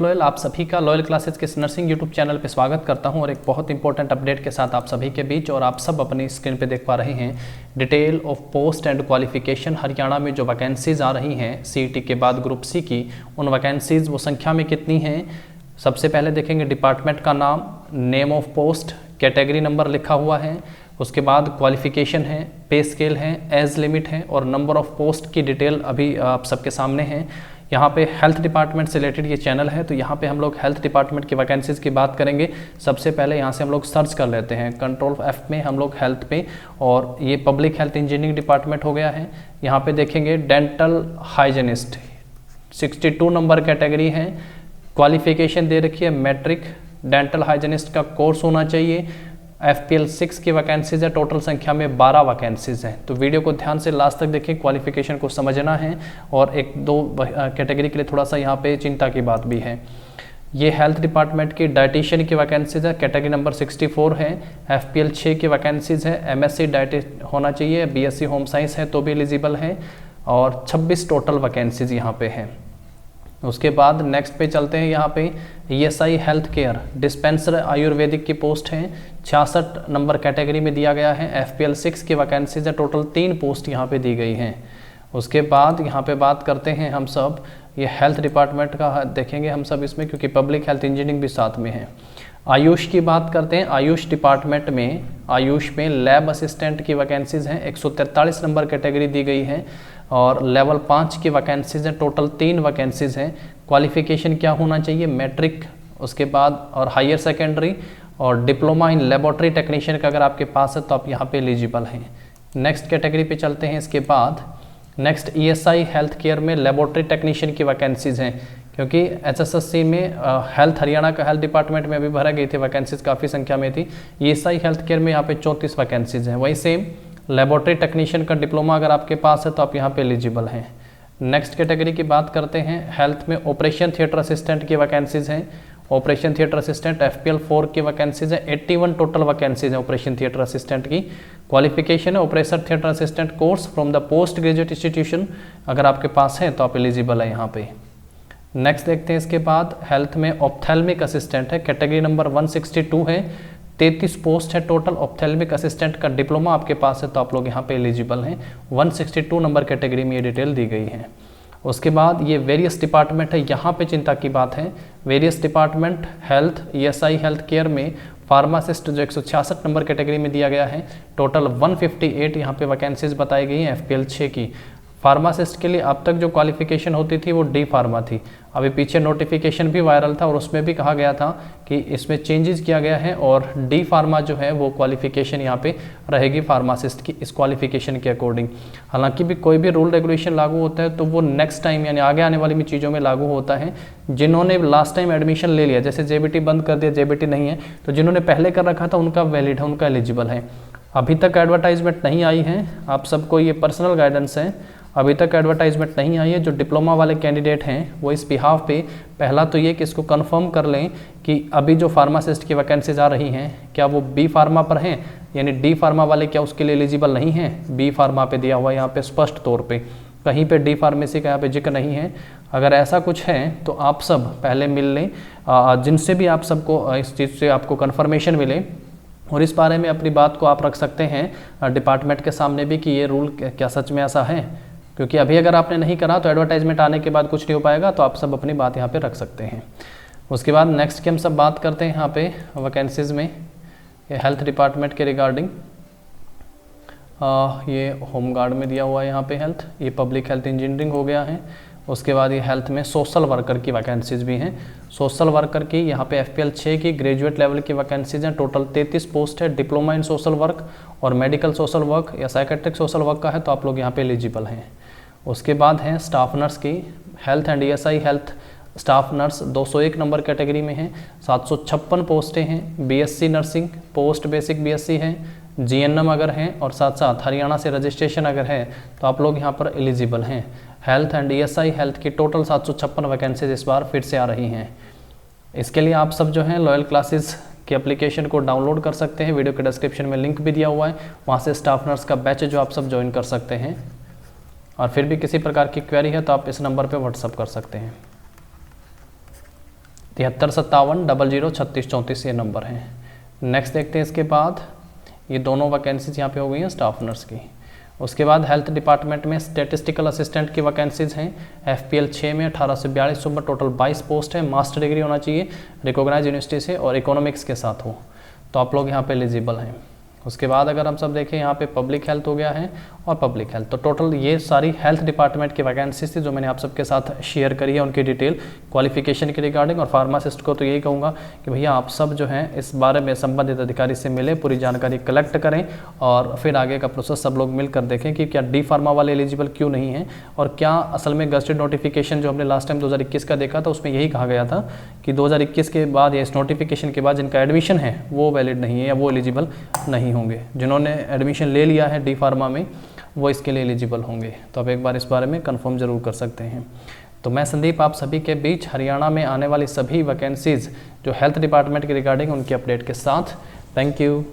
Loyal, आप सभी का लॉयल क्लासेस के नर्सिंग यूट्यूब चैनल पे स्वागत करता हूं और एक बहुत इंपॉर्टेंट अपडेट के साथ आप सभी के बीच। और आप सब अपनी स्क्रीन पे देख पा रहे हैं detail of post and qualification. Haryana में जो वैकेंसीज आ रही हैं सीईटी के बाद ग्रुप सी की, उन वैकेंसीज वो संख्या में कितनी हैं। सबसे पहले देखेंगे डिपार्टमेंट का नाम, name of post, category number लिखा हुआ है, उसके बाद क्वालिफिकेशन है, पे स्केल है, एज लिमिट है और नंबर ऑफ पोस्ट की डिटेल अभी आप सबके सामने है। यहाँ पे हेल्थ डिपार्टमेंट से रिलेटेड ये चैनल है, तो यहाँ पे हम लोग हेल्थ डिपार्टमेंट की वैकेंसीज की बात करेंगे। सबसे पहले यहाँ से हम लोग सर्च कर लेते हैं, कंट्रोल F में हम लोग हेल्थ पे, और ये पब्लिक हेल्थ इंजीनियरिंग डिपार्टमेंट हो गया है। यहाँ पे देखेंगे डेंटल हाइजीनिस्ट, 62 नंबर कैटेगरी है, क्वालिफिकेशन दे रखी है मैट्रिक, डेंटल हाइजीनिस्ट का कोर्स होना चाहिए। FPL 6 की वैकेंसीज है, टोटल संख्या में 12 वैकेंसीज हैं। तो वीडियो को ध्यान से लास्ट तक देखें, क्वालिफिकेशन को समझना है और एक दो कैटेगरी के लिए थोड़ा सा यहाँ पे चिंता की बात भी है। ये हेल्थ डिपार्टमेंट की डाइटिशियन की वैकेंसीज है, कैटेगरी नंबर 64 है। FPL 6 की वैकेंसीज है, MSc डाइटिस्ट होना चाहिए, BSc होम साइंस है तो भी एलिजिबल है, और 26 टोटल वैकेंसीज यहाँ पे हैं। उसके बाद नेक्स्ट पे चलते हैं। यहाँ पे ESI health care dispenser Ayurvedic की पोस्ट है, 66 नंबर कैटेगरी में दिया गया है। FPL 6 की वैकेंसीज है, टोटल 3 पोस्ट यहाँ पे दी गई हैं। उसके बाद यहाँ पे बात करते हैं हम सब, ये हेल्थ डिपार्टमेंट का देखेंगे हम सब इसमें, क्योंकि पब्लिक हेल्थ इंजीनियरिंग भी साथ में है। आयुष की बात करते हैं। आयुष डिपार्टमेंट में, आयुष में लैब असिस्टेंट की वैकेंसीज हैं, 143 नंबर कैटेगरी दी गई है और लेवल 5 की वैकेंसीज हैं, टोटल 3 वैकेंसीज हैं। क्वालिफिकेशन क्या होना चाहिए, मैट्रिक, उसके बाद और हायर सेकेंडरी और डिप्लोमा इन लेबोरेटरी टेक्नीशियन का अगर आपके पास है तो आप यहाँ पे एलिजिबल हैं। नेक्स्ट कैटेगरी पे चलते हैं। इसके बाद नेक्स्ट ESI हेल्थ केयर में लेबोरेटरी टेक्नीशियन की वैकेंसीज हैं, क्योंकि HSSC में हेल्थ हरियाणा का हेल्थ डिपार्टमेंट में अभी भरा गई थी, वैकेंसीज काफ़ी संख्या में थी। ESI हेल्थ केयर में यहाँ पे 34 वैकेंसीज हैं। वही सेम लेबोरेटरी टेक्नीशियन का डिप्लोमा अगर आपके पास है तो आप यहाँ पे एलिजिबल हैं। नेक्स्ट कैटेगरी की बात करते हैं। हेल्थ में ऑपरेशन थिएटर असिस्टेंट की वैकेंसीज हैं, ऑपरेशन थिएटर असिस्टेंट FPL 4 की वैकेंसीज है, 81 टोटल वैकेंसीज है ऑपरेशन थिएटर असिस्टेंट की। क्वालिफिकेशन है operation theatre assistant course from the post graduate institution, अगर आपके पास है तो आप एलिजिबल है यहाँ पे। नेक्स्ट देखते हैं। इसके बाद हेल्थ में ऑप्थेल्मिक असिस्टेंट है, कैटेगरी नंबर 162 है, 33 पोस्ट है टोटल। ऑप्थेल्मिक असिस्टेंट का डिप्लोमा आपके पास है तो आप लोग यहाँ पे एलिजिबल हैं। 162 नंबर कैटेगरी में ये डिटेल दी गई है। उसके बाद ये वेरियस डिपार्टमेंट है, यहाँ पे चिंता की बात है। Various department health ESI health care में फार्मासिस्ट जो 166 नंबर कैटेगरी में दिया गया है, टोटल 158 यहाँ पे वैकेंसीज बताई गई हैं FPL 6 की। फार्मासिस्ट के लिए अब तक जो क्वालिफिकेशन होती थी वो D फार्मा थी। अभी पीछे नोटिफिकेशन भी वायरल था और उसमें भी कहा गया था कि इसमें चेंजेस किया गया है और D फार्मा जो है वो क्वालिफिकेशन यहाँ पे रहेगी फार्मासिस्ट की, इस क्वालिफिकेशन के अकॉर्डिंग। हालांकि भी कोई भी रूल रेगुलेशन लागू होता है तो वो नेक्स्ट टाइम यानी आगे आने वाली चीज़ों में लागू होता है। जिन्होंने लास्ट टाइम एडमिशन ले लिया, जैसे JBT बंद कर दिया, JBT नहीं है, तो जिन्होंने पहले कर रखा था उनका वैलिड है, उनका एलिजिबल है। अभी तक एडवर्टाइजमेंट नहीं आई है, आप सबको ये पर्सनल गाइडेंस है, अभी तक एडवर्टाइजमेंट नहीं आई है। जो डिप्लोमा वाले कैंडिडेट हैं वो इस बिहाफ पे पहला तो ये कि इसको कंफर्म कर लें कि अभी जो फार्मासिस्ट की वैकेंसीज आ रही हैं क्या वो B फार्मा पर हैं, यानी D फार्मा वाले क्या उसके लिए एलिजिबल नहीं हैं। B फार्मा पे दिया हुआ है यहाँ पे स्पष्ट तौर पे, कहीं पे D फार्मेसी का यहाँ पे जिक्र नहीं है। अगर ऐसा कुछ है तो आप सब पहले मिल लें, जिनसे भी आप सबको इस चीज़ से आपको कन्फर्मेशन मिले, और इस बारे में अपनी बात को आप रख सकते हैं डिपार्टमेंट के सामने भी कि ये रूल क्या सच में ऐसा है। क्योंकि अभी अगर आपने नहीं करा तो एडवर्टाइजमेंट आने के बाद कुछ नहीं हो पाएगा, तो आप सब अपनी बात यहाँ पे रख सकते हैं। उसके बाद नेक्स्ट की हम सब बात करते हैं यहाँ पे वैकेंसीज में, ये हेल्थ डिपार्टमेंट के रिगार्डिंग। ये होम गार्ड में दिया हुआ है यहाँ पे हेल्थ, ये पब्लिक हेल्थ इंजीनियरिंग हो गया है। उसके बाद ये हेल्थ में सोशल वर्कर की वैकेंसीज भी हैं। सोशल वर्कर की यहाँ पे FPL 6 की ग्रेजुएट लेवल की वैकेंसीज हैं, टोटल 33 पोस्ट है। डिप्लोमा इन सोशल वर्क और मेडिकल सोशल वर्क या साइकेट्रिक सोशल वर्क का है तो आप लोग यहाँ पे एलिजिबल हैं। उसके बाद हैं स्टाफ नर्स की, health and ESI health staff nurse 201 number category में है, 756 पोस्टें हैं। BSc nursing post basic BSc है, GNM अगर हैं और साथ साथ हरियाणा से रजिस्ट्रेशन अगर है तो आप लोग यहाँ पर एलिजिबल हैं। हेल्थ एंड ESI हेल्थ की टोटल 756 वैकेंसीज इस बार फिर से आ रही हैं। इसके लिए आप सब जो हैं लॉयल क्लासेस की एप्लीकेशन को डाउनलोड कर सकते हैं, वीडियो के डिस्क्रिप्शन में लिंक भी दिया हुआ है, वहाँ से स्टाफ नर्स का बैच जो आप सब ज्वाइन कर सकते हैं। और फिर भी किसी प्रकार की क्वेरी है तो आप इस नंबर पे व्हाट्सअप कर सकते हैं। 7357003634 ये नंबर हैं। नेक्स्ट देखते हैं इसके बाद, ये दोनों वैकेंसीज यहाँ पे हो गई हैं स्टाफ नर्स की। उसके बाद हेल्थ डिपार्टमेंट में स्टैटिस्टिकल असिस्टेंट की वैकेंसीज हैं। FPL 6 में 18 से 42 उम्र, टोटल 22 पोस्ट है। मास्टर डिग्री होना चाहिए रिकॉग्नाइज यूनिवर्सिटी से और इकोनॉमिक्स के साथ हो, तो आप लोग यहाँ पे एलिजिबल हैं। उसके बाद अगर हम सब देखें यहाँ पे पब्लिक हेल्थ हो गया है और पब्लिक हेल्थ, तो टोटल ये सारी हेल्थ डिपार्टमेंट की वैकेंसीज थी जो मैंने आप सबके साथ शेयर करी है उनकी डिटेल क्वालिफिकेशन के रिगार्डिंग। और फार्मासिस्ट को तो यही कहूँगा कि भैया आप सब जो हैं इस बारे में संबंधित अधिकारी से मिले, पूरी जानकारी कलेक्ट करें और फिर आगे का प्रोसेस सब लोग मिलकर देखें कि क्या डी फार्मा वाले एलिजिबल क्यों नहीं हैं और क्या असल में गजटेड नोटिफिकेशन जो हमने लास्ट टाइम 2021 का देखा था उसमें यही कहा गया था कि 2021 के बाद या इस नोटिफिकेशन के बाद जिनका एडमिशन है वो वैलिड नहीं है या वो एलिजिबल नहीं होंगे। जिन्होंने एडमिशन ले लिया है डी फार्मा में वो इसके लिए एलिजिबल होंगे। तो आप एक बार इस बारे में कंफर्म जरूर कर सकते हैं। तो मैं संदीप आप सभी के बीच हरियाणा में आने वाली सभी वैकेंसीज जो हेल्थ डिपार्टमेंट के रिगार्डिंग उनकी अपडेट के साथ। Thank you.